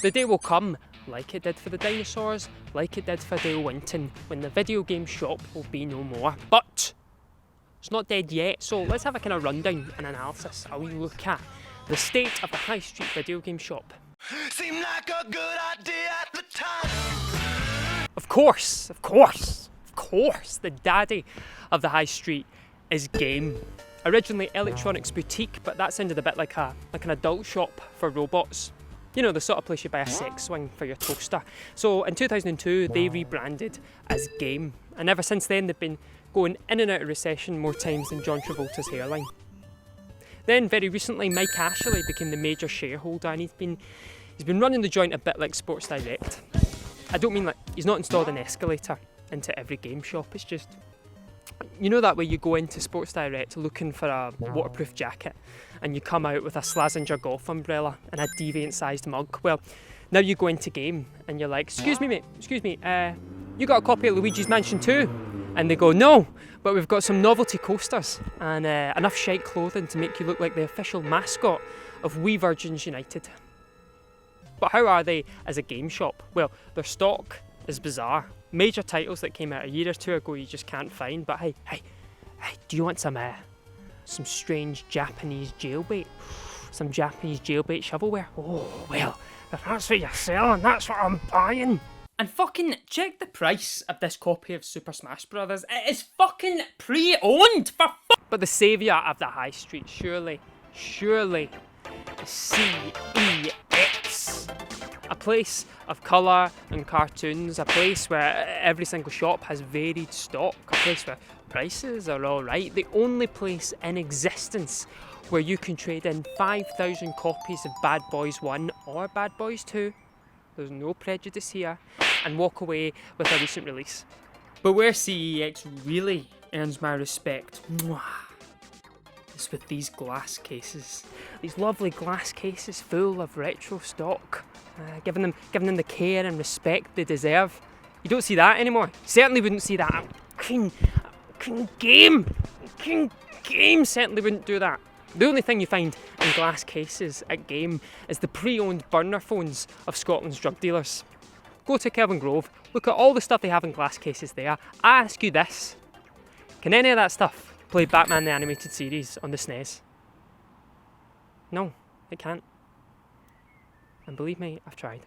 The day will come, like it did for the dinosaurs, like it did for Dale Winton, when the video game shop will be no more. But it's not dead yet, so let's have a kind of rundown and analysis. A wee look at the state of the high street video game shop. Seemed like a good idea at the time. Of course, the daddy of the high street is Game. Originally electronics boutique, but that sounded a bit like an adult shop for robots. You know, the sort of place you buy a sex swing for your toaster. So in 2002, they rebranded as Game. And ever since then, they've been going in and out of recession more times than John Travolta's hairline. Then, very recently, Mike Ashley became the major shareholder, and he's been running the joint a bit like Sports Direct. I don't mean like he's not installed an escalator into every game shop. It's just, you know that way you go into Sports Direct looking for a waterproof jacket and you come out with a Slazenger golf umbrella and a deviant-sized mug. Well, now you go into Game and you're like, excuse me mate, you got a copy of Luigi's Mansion 2? And they go, no, but we've got some novelty coasters and enough shite clothing to make you look like the official mascot of We Virgins United. But how are they as a game shop? Well, their stock is bizarre. Major titles that came out a year or two ago you just can't find. But hey, do you want some strange Japanese jailbait? Some Japanese jailbait shovelware? Oh, well, if that's what you're selling, that's what I'm buying. And fucking check the price of this copy of Super Smash Brothers. It is fucking pre-owned for But the saviour of the high street, surely, CEX. A place of colour and cartoons, a place where every single shop has varied stock, a place where prices are alright, the only place in existence where you can trade in 5,000 copies of Bad Boys 1 or Bad Boys 2, there's no prejudice here, and walk away with a recent release. But where CEX really earns my respect, is with these glass cases. These lovely glass cases full of retro stock, giving them the care and respect they deserve. You don't see that anymore. You certainly wouldn't see that. King Game certainly wouldn't do that. The only thing you find in glass cases at Game is the pre-owned burner phones of Scotland's drug dealers. Go to Kelvin Grove, look at all the stuff they have in glass cases there. I ask you this, can any of that stuff play Batman the Animated Series on the SNES? No, it can't. And believe me, I've tried.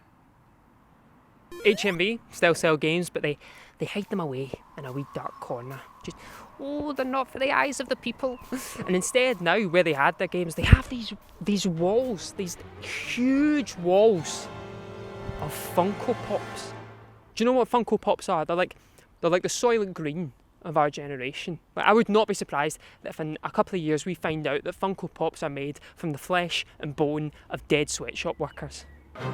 HMV still sell games, but they hide them away in a wee dark corner. Just, they're not for the eyes of the people. And instead now, where they had their games, they have these walls, these huge walls of Funko Pops. Do you know what Funko Pops are? They're like the Soylent Green of our generation. But I would not be surprised that if in a couple of years we find out that Funko Pops are made from the flesh and bone of dead sweatshop workers.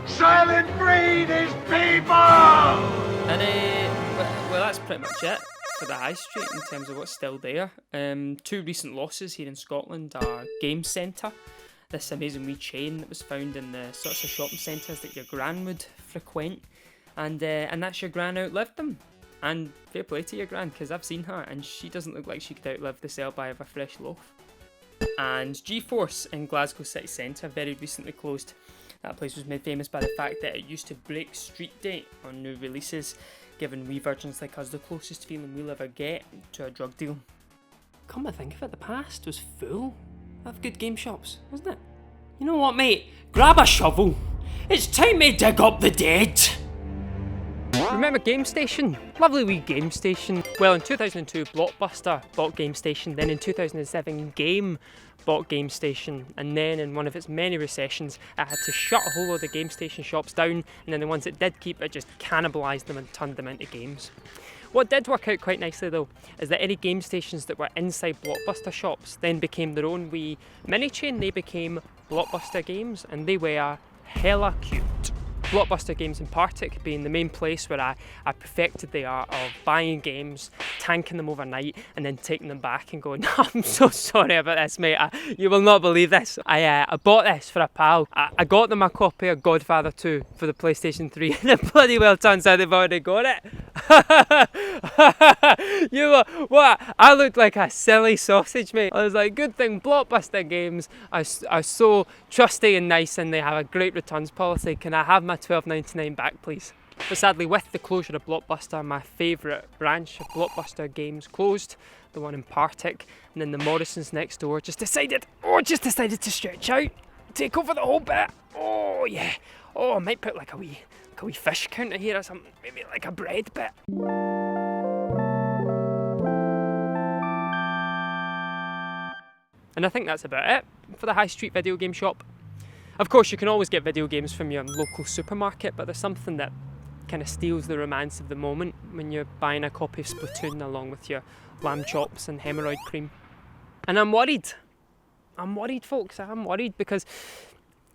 Silent Green is people! And well, that's pretty much it for the high street in terms of what's still there. Two recent losses here in Scotland are Game Centre, this amazing wee chain that was found in the sorts of shopping centres that your gran would frequent, and that's your gran outlived them. And fair play to your gran, because I've seen her and she doesn't look like she could outlive the sell-by of a fresh loaf. And G-Force in Glasgow City Centre very recently closed. That place was made famous by the fact that it used to break street date on new releases, giving wee virgins like us the closest feeling we'll ever get to a drug deal. Come to think of it, the past was full of good game shops, wasn't it? You know what, mate? Grab a shovel. It's time to dig up the dead. Remember Game Station? Lovely wee Game Station. Well, in 2002, Blockbuster bought Game Station. Then in 2007, Game bought Game Station. And then in one of its many recessions, it had to shut a whole load of Game Station shops down. And then the ones it did keep, it just cannibalised them and turned them into games. What did work out quite nicely though, is that any Game Stations that were inside Blockbuster shops then became their own wee mini chain. They became Blockbuster Games, and they were hella cute. Blockbuster Games in Partick being the main place where I perfected the art of buying games, tanking them overnight, and then taking them back and going, I'm so sorry about this, mate. You will not believe this. I bought this for a pal. I got them a copy of Godfather 2 for the PlayStation 3, and it bloody well turns out they've already got it. What? I looked like a silly sausage, mate. I was like, good thing Blockbuster Games are so trusty and nice, and they have a great returns policy. Can I have my my $12.99 back, please. But sadly, with the closure of Blockbuster, my favourite branch of Blockbuster games closed, the one in Partick, and then the Morrisons next door just decided to stretch out, take over the whole bit. Oh yeah. Oh, I might put like a wee fish counter here or something, maybe like a bread bit. And I think that's about it for the High Street video game shop. Of course, you can always get video games from your local supermarket, but there's something that kind of steals the romance of the moment when you're buying a copy of Splatoon along with your lamb chops and hemorrhoid cream. And I'm worried, folks. I'm worried because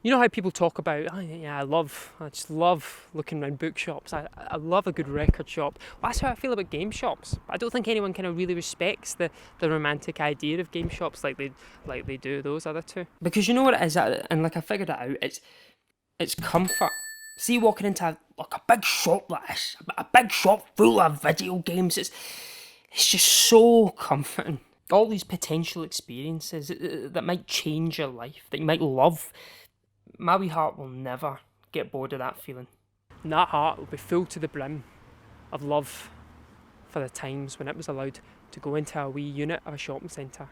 you know how people talk about, oh, yeah, I just love looking around bookshops. I love a good record shop. Well, that's how I feel about game shops. I don't think anyone kind of really respects the romantic idea of game shops like they do those other two. Because you know what it is, and like I figured it out, it's comfort. See, walking into a big shop like this, a big shop full of video games, it's just so comforting. All these potential experiences that might change your life, that you might love. My wee heart will never get bored of that feeling. And that heart will be full to the brim of love for the times when it was allowed to go into a wee unit of a shopping centre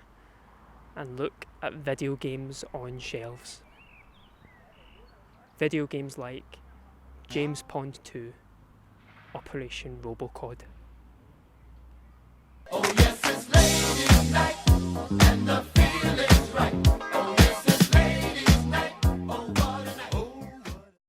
and look at video games on shelves. Video games like James Pond 2, Operation Robocod. Oh yes, it's late at night and the